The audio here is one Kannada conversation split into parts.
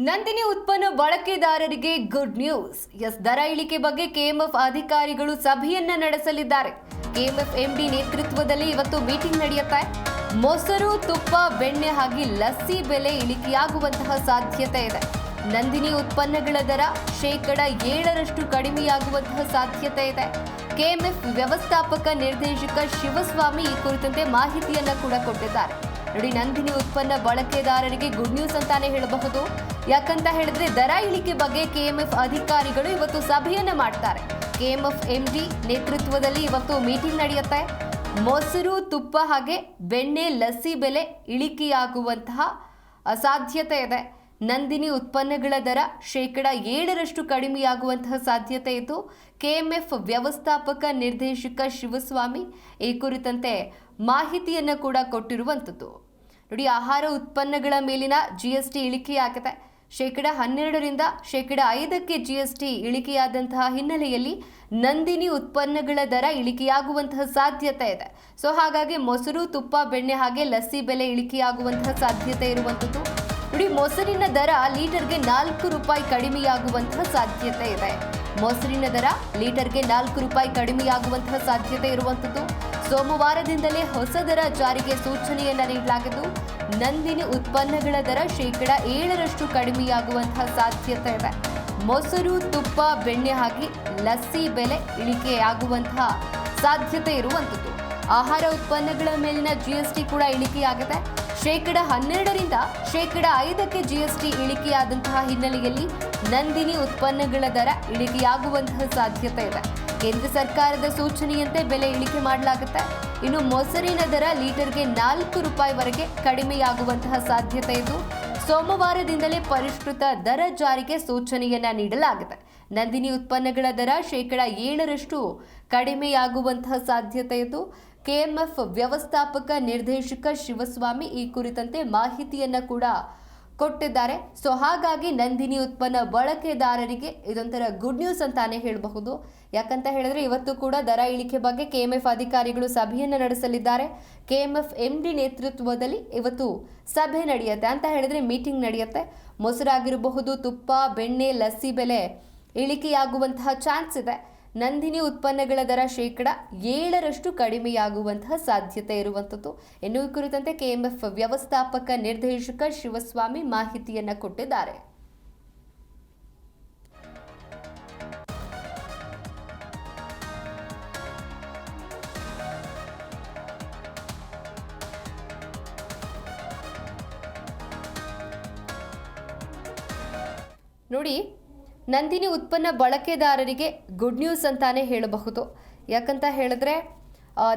ನಂದಿನಿ ಉತ್ಪನ್ನ ಬಳಕೆದಾರರಿಗೆ ಗುಡ್ ನ್ಯೂಸ್. ದರ ಇಳಿಕೆ ಬಗ್ಗೆ ಕೆಎಂಎಫ್ ಅಧಿಕಾರಿಗಳು ಸಭೆಯನ್ನ ನಡೆಸಲಿದ್ದಾರೆ. ಕೆಎಂಎಫ್ ಎಂಡಿ ನೇತೃತ್ವದಲ್ಲಿ ಇವತ್ತು ಮೀಟಿಂಗ್ ನಡೆಯುತ್ತೆ. ಮೊಸರು, ತುಪ್ಪ, ಬೆಣ್ಣೆ ಹಾಗೆ ಲಸ್ಸಿ ಬೆಲೆ ಇಳಿಕೆಯಾಗುವಂತಹ ಸಾಧ್ಯತೆ ಇದೆ. ನಂದಿನಿ ಉತ್ಪನ್ನಗಳ ದರ 7% ಕಡಿಮೆಯಾಗುವಂತಹ ಸಾಧ್ಯತೆ ಇದೆ. ಕೆಎಂಎಫ್ ವ್ಯವಸ್ಥಾಪಕ ನಿರ್ದೇಶಕ ಶಿವಸ್ವಾಮಿ ಈ ಕುರಿತಂತೆ ಮಾಹಿತಿಯನ್ನ ಕೂಡ ಕೊಟ್ಟಿದ್ದಾರೆ. ನೋಡಿ, ನಂದಿನಿ ಉತ್ಪನ್ನ ಬಳಕೆದಾರರಿಗೆ ಗುಡ್ ನ್ಯೂಸ್ ಅಂತಾನೆ ಹೇಳಬಹುದು. ಯಾಕಂತ ಹೇಳಿದ್ರೆ ದರ ಇಳಿಕೆ ಬಗ್ಗೆ ಕೆಎಂಎಫ್ ಅಧಿಕಾರಿಗಳು ಇವತ್ತು ಸಭೆಯನ್ನ ಮಾಡ್ತಾರೆ. ಕೆಎಂಎಫ್ ಎಂಡಿ ನೇತೃತ್ವದಲ್ಲಿ ಇವತ್ತು ಮೀಟಿಂಗ್ ನಡೆಯುತ್ತೆ. ಮೊಸರು, ತುಪ್ಪ ಹಾಗೆ ಬೆಣ್ಣೆ, ಲಸ್ಸಿ ಬೆಲೆ ಇಳಿಕೆಯಾಗುವಂತಹ ಸಾಧ್ಯತೆ ಇದೆ. ನಂದಿನಿ ಉತ್ಪನ್ನಗಳ ದರ 7% ಕಡಿಮೆಯಾಗುವಂತಹ ಸಾಧ್ಯತೆ ಇದ್ದು, ಕೆಎಂಎಫ್ ವ್ಯವಸ್ಥಾಪಕ ನಿರ್ದೇಶಕ ಶಿವಸ್ವಾಮಿ ಈ ಕುರಿತಂತೆ ಮಾಹಿತಿಯನ್ನು ಕೂಡ ಕೊಟ್ಟಿರುವಂಥದ್ದು. ನೋಡಿ, ಆಹಾರ ಉತ್ಪನ್ನಗಳ ಮೇಲಿನ GST ಇಳಿಕೆಯಾಗಿದೆ. 12% 5% GST ಇಳಿಕೆಯಾದಂತಹ ಹಿನ್ನೆಲೆಯಲ್ಲಿ ನಂದಿನಿ ಉತ್ಪನ್ನಗಳ ದರ ಇಳಿಕೆಯಾಗುವಂತಹ ಸಾಧ್ಯತೆ ಇದೆ. ಸೊ ಹಾಗಾಗಿ ಮೊಸರು, ತುಪ್ಪ, ಬೆಣ್ಣೆ ಹಾಗೆ ಲಸ್ಸಿ ಬೆಲೆ ಇಳಿಕೆಯಾಗುವಂತಹ ಸಾಧ್ಯತೆ ಇರುವಂಥದ್ದು. ನೋಡಿ, ಮೊಸರಿನ ದರ ಲೀಟರ್ಗೆ 4 ರೂಪಾಯಿ ಕಡಿಮೆಯಾಗುವಂತಹ ಸಾಧ್ಯತೆ ಇದೆ. ಮೊಸರಿನ ದರ ಲೀಟರ್ಗೆ 4 ರೂಪಾಯಿ ಕಡಿಮೆಯಾಗುವಂತಹ ಸಾಧ್ಯತೆ ಇರುವಂಥದ್ದು. ಸೋಮವಾರದಿಂದಲೇ ಹೊಸ ದರ ಜಾರಿಗೆ ಸೂಚನೆಯನ್ನ ನೀಡಲಾಗಿದ್ದು, ನಂದಿನಿ ಉತ್ಪನ್ನಗಳ ದರ 7% ಕಡಿಮೆಯಾಗುವಂತಹ ಸಾಧ್ಯತೆ ಇದೆ. ಮೊಸರು, ತುಪ್ಪ, ಬೆಣ್ಣೆ ಹಾಗೆ ಲಸ್ಸಿ ಬೆಲೆ ಇಳಿಕೆಯಾಗುವಂತಹ ಸಾಧ್ಯತೆ ಇರುವಂಥದ್ದು. ಆಹಾರ ಉತ್ಪನ್ನಗಳ ಮೇಲಿನ GST ಕೂಡ ಇಳಿಕೆಯಾಗಿದೆ. 12% 5% GST ಇಳಿಕೆಯಾದಂತಹ ಹಿನ್ನೆಲೆಯಲ್ಲಿ ನಂದಿನಿ ಉತ್ಪನ್ನಗಳ ದರ ಇಳಿಕೆಯಾಗುವಂತಹ ಸಾಧ್ಯತೆ ಇದೆ. ಕೇಂದ್ರ ಸರ್ಕಾರದ ಸೂಚನೆಯಂತೆ ಬೆಲೆ ಇಳಿಕೆ ಮಾಡಲಾಗುತ್ತೆ. ಇನ್ನು ಮೊಸರಿನ ದರ ಲೀಟರ್ಗೆ 4 ರೂಪಾಯಿವರೆಗೆ ಕಡಿಮೆಯಾಗುವಂತಹ ಸಾಧ್ಯತೆ ಇದ್ದು, ಸೋಮವಾರದಿಂದಲೇ ಪರಿಷ್ಕೃತ ದರ ಜಾರಿಗೆ ಸೂಚನೆಯನ್ನ ನೀಡಲಾಗಿದೆ. ನಂದಿನಿ ಉತ್ಪನ್ನಗಳ ದರ 7% ಕಡಿಮೆಯಾಗುವಂತಹ ಸಾಧ್ಯತೆ ಇದ್ದು, ಕೆಎಂಎಫ್ ವ್ಯವಸ್ಥಾಪಕ ನಿರ್ದೇಶಕ ಶಿವಸ್ವಾಮಿ ಈ ಕುರಿತಂತೆ ಮಾಹಿತಿಯನ್ನ ಕೂಡ ಕೊಟ್ಟಿದ್ದಾರೆ. ಸೊ ಹಾಗಾಗಿ ನಂದಿನಿ ಉತ್ಪನ್ನ ಬಳಕೆದಾರರಿಗೆ ಇದೊಂಥರ ಗುಡ್ ನ್ಯೂಸ್ ಅಂತಾನೆ ಹೇಳಬಹುದು. ಯಾಕಂತ ಹೇಳಿದ್ರೆ ಇವತ್ತು ಕೂಡ ದರ ಇಳಿಕೆ ಬಗ್ಗೆ ಕೆಎಂಎಫ್ ಅಧಿಕಾರಿಗಳು ಸಭೆಯನ್ನು ನಡೆಸಲಿದ್ದಾರೆ. ಕೆಎಂಎಫ್ ಎಂಡಿ ನೇತೃತ್ವದಲ್ಲಿ ಇವತ್ತು ಸಭೆ ನಡೆಯುತ್ತೆ. ಅಂತ ಹೇಳಿದ್ರೆ ಮೀಟಿಂಗ್ ನಡೆಯುತ್ತೆ. ಮೊಸರಾಗಿರಬಹುದು, ತುಪ್ಪ, ಬೆಣ್ಣೆ, ಲಸ್ಸಿ ಬೆಲೆ ಇಳಿಕೆಯಾಗುವಂತಹ ಚಾನ್ಸ್ ಇದೆ. ನಂದಿನಿ ಉತ್ಪನ್ನಗಳ ದರ 7% ಕಡಿಮೆಯಾಗುವಂತಹ ಸಾಧ್ಯತೆ ಇರುವಂಥದ್ದು. ಇನ್ನು ಈ ಕುರಿತಂತೆ ಕೆಎಂಎಫ್ ವ್ಯವಸ್ಥಾಪಕ ನಿರ್ದೇಶಕ ಶಿವಸ್ವಾಮಿ ಮಾಹಿತಿಯನ್ನ ಕೊಟ್ಟಿದ್ದಾರೆ. ನೋಡಿ, ನಂದಿನಿ ಉತ್ಪನ್ನ ಬಳಕೆದಾರರಿಗೆ ಗುಡ್ ನ್ಯೂಸ್ ಅಂತಾನೆ ಹೇಳಬಹುದು. ಯಾಕಂತ ಹೇಳಿದ್ರೆ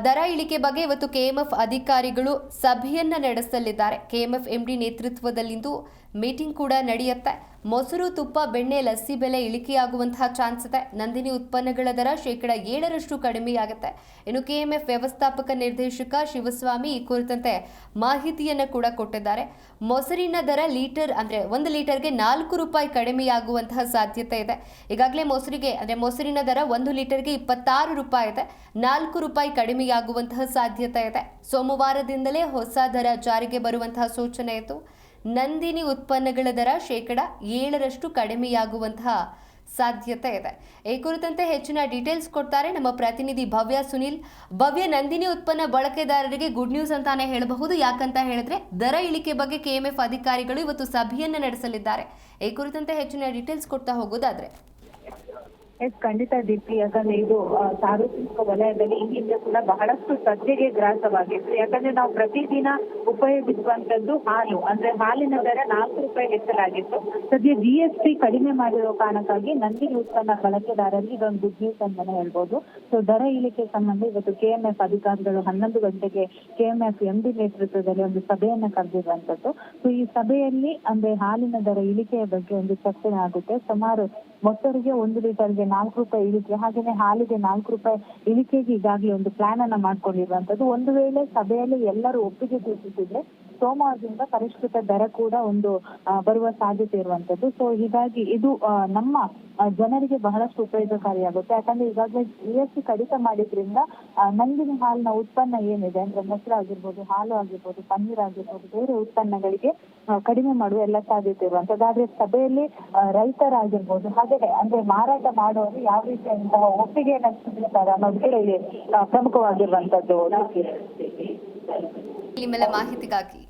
ದರ ಇಳಿಕೆ ಬಗ್ಗೆ ಇವತ್ತು ಕೆಎಂಎಫ್ ಅಧಿಕಾರಿಗಳು ಸಭೆಯನ್ನ ನಡೆಸಲಿದ್ದಾರೆ. ಕೆಎಂಎಫ್ ಎಂಡಿ ನೇತೃತ್ವದಲ್ಲಿಂದು ಮೀಟಿಂಗ್ ಕೂಡ ನಡೆಯುತ್ತೆ. ಮೊಸರು, ತುಪ್ಪ, ಬೆಣ್ಣೆ, ಲಸ್ಸಿ ಬೆಲೆ ಇಳಿಕೆಯಾಗುವಂತಹ ಚಾನ್ಸ್ ಇದೆ. ನಂದಿನಿ ಉತ್ಪನ್ನಗಳ ದರ 7% ಕಡಿಮೆಯಾಗುತ್ತೆ. ಇನ್ನು ಕೆಎಂಎಫ್ ವ್ಯವಸ್ಥಾಪಕ ನಿರ್ದೇಶಕ ಶಿವಸ್ವಾಮಿ ಈ ಕುರಿತಂತೆ ಮಾಹಿತಿಯನ್ನು ಕೂಡ ಕೊಟ್ಟಿದ್ದಾರೆ. ಮೊಸರಿನ ದರ ಒಂದು ಲೀಟರ್ಗೆ 4 ರೂಪಾಯಿ ಕಡಿಮೆಯಾಗುವಂತಹ ಸಾಧ್ಯತೆ ಇದೆ. ಈಗಾಗಲೇ ಮೊಸರಿನ ದರ 1 ಲೀಟರ್ಗೆ 26 ರೂಪಾಯಿ ಇದೆ. 4 ರೂಪಾಯಿ ಕಡಿಮೆಯಾಗುವಂತಹ ಸಾಧ್ಯತೆ ಇದೆ. ಸೋಮವಾರದಿಂದಲೇ ಹೊಸ ದರ ಜಾರಿಗೆ ಬರುವಂತಹ ಸೂಚನೆ ಇತ್ತು. ನಂದಿನಿ ಉತ್ಪನ್ನಗಳ ದರ 7% ಕಡಿಮೆಯಾಗುವಂತಹ ಸಾಧ್ಯತೆ ಇದೆ. ಈ ಕುರಿತಂತೆ ಹೆಚ್ಚಿನ ಡೀಟೇಲ್ಸ್ ಕೊಡ್ತಾರೆ ನಮ್ಮ ಪ್ರತಿನಿಧಿ ಭವ್ಯ ಸುನಿಲ್. ಭವ್ಯ, ನಂದಿನಿ ಉತ್ಪನ್ನ ಬಳಕೆದಾರರಿಗೆ ಗುಡ್ ನ್ಯೂಸ್ ಅಂತಾನೆ ಹೇಳಬಹುದು. ಯಾಕಂತ ಹೇಳಿದ್ರೆ ದರ ಇಳಿಕೆ ಬಗ್ಗೆ ಕೆಎಂಎಫ್ ಅಧಿಕಾರಿಗಳು ಇವತ್ತು ಸಭೆಯನ್ನ ನಡೆಸಲಿದ್ದಾರೆ. ಈ ಕುರಿತಂತೆ ಹೆಚ್ಚಿನ ಡೀಟೇಲ್ಸ್ ಕೊಡ್ತಾ ಹೋಗೋದಾದ್ರೆ ಖಂಡಿತ ದೀಪ್ತಿ, ಯಾಕಂದ್ರೆ ಇದು ಸಾರ್ವಜನಿಕ ವಲಯದಲ್ಲಿ ಈ ಹಿಂದೆ ಕೂಡ ಬಹಳಷ್ಟು ಚರ್ಚೆಗೆ ಗ್ರಾಸವಾಗಿತ್ತು. ಯಾಕಂದ್ರೆ ನಾವು ಪ್ರತಿದಿನ ಉಪಯೋಗಿಸುವಂತದ್ದು ಹಾಲು, ಅಂದ್ರೆ ಹಾಲಿನ ದರ 4 ರೂಪಾಯಿ ಹೆಚ್ಚಲಾಗಿತ್ತು. ಸದ್ಯ GST ಕಡಿಮೆ ಮಾಡಿರೋ ಕಾರಣಕ್ಕಾಗಿ ನಂದಿನಿ ಉತ್ಪನ್ನ ಬಳಕೆದಾರರಿಗೆ ಇದೊಂದು ಗುಡ್ ನ್ಯೂಸ್ ಅಂತಾನೆ ಹೇಳ್ಬೋದು. ಸೊ ದರ ಇಳಿಕೆ ಸಂಬಂಧ ಇವತ್ತು ಕೆಎಂಎಫ್ ಅಧಿಕಾರಿಗಳು 11 ಗಂಟೆಗೆ ಕೆಎಂಎಫ್ ಎಂಡಿ ನೇತೃತ್ವದಲ್ಲಿ ಒಂದು ಸಭೆಯನ್ನ ಕರೆದಿರುವಂತದ್ದು. ಸೊ ಈ ಸಭೆಯಲ್ಲಿ ಅಂದ್ರೆ ಹಾಲಿನ ದರ ಇಳಿಕೆಯ ಬಗ್ಗೆ ಒಂದು ಚರ್ಚೆ ಆಗುತ್ತೆ. ಸುಮಾರು ಮೊಸರಿಗೆ 1 ಲೀಟರ್ಗೆ 4 ರೂಪಾಯಿ ಇಳಿಕೆ, ಹಾಗೇನೆ ಹಾಲಿಗೆ 4 ರೂಪಾಯಿ ಇಳಿಕೆಗೆ ಈಗಾಗಲೇ ಒಂದು ಪ್ಲಾನ್ ಅನ್ನ ಮಾಡ್ಕೊಂಡಿರುವಂತದ್ದು. ಒಂದು ವೇಳೆ ಸಭೆಯಲ್ಲಿ ಎಲ್ಲರೂ ಒಪ್ಪಿಗೆ ಸೂಚಿಸಿದ್ರೆ ಸೋಮವಾರದಿಂದ ಪರಿಷ್ಕೃತ ದರ ಕೂಡ ಒಂದು ಬರುವ ಸಾಧ್ಯತೆ ಇರುವಂತದ್ದು. ಸೊ ಹೀಗಾಗಿ ಇದು ನಮ್ಮ ಜನರಿಗೆ ಬಹಳಷ್ಟು ಉಪಯೋಗಕಾರಿಯಾಗುತ್ತೆ. ಯಾಕಂದ್ರೆ ಈಗಾಗಲೇ GST ಕಡಿತ ಮಾಡಿದ್ರಿಂದ ನಂದಿನಿ ಹಾಲಿನ ಉತ್ಪನ್ನ ಏನಿದೆ ಅಂದ್ರೆ ಮೊಸರು ಆಗಿರ್ಬೋದು, ಹಾಲು ಆಗಿರ್ಬೋದು, ಪನ್ನೀರ್ ಆಗಿರ್ಬೋದು, ಬೇರೆ ಉತ್ಪನ್ನಗಳಿಗೆ ಕಡಿಮೆ ಮಾಡುವ ಎಲ್ಲ ಸಾಧ್ಯತೆ ಇರುವಂತದ್ದು. ಆದ್ರೆ ಸಭೆಯಲ್ಲಿ ರೈತರಾಗಿರ್ಬೋದು ಹಾಗೆ ಅಂದ್ರೆ ಮಾರಾಟ ಮಾಡೋರು ಯಾವ ರೀತಿಯಾದಂತಹ ಒಪ್ಪಿಗೆಯನ್ನು ಸೂಚಿಸ್ತಾರೆ ಅನ್ನೋದು ಕೂಡ ಇಲ್ಲಿ ಪ್ರಮುಖವಾಗಿರುವಂತದ್ದು. ನಿಮ್ಮೆಲ್ಲ ಮಾಹಿತಿಗಾಗಿ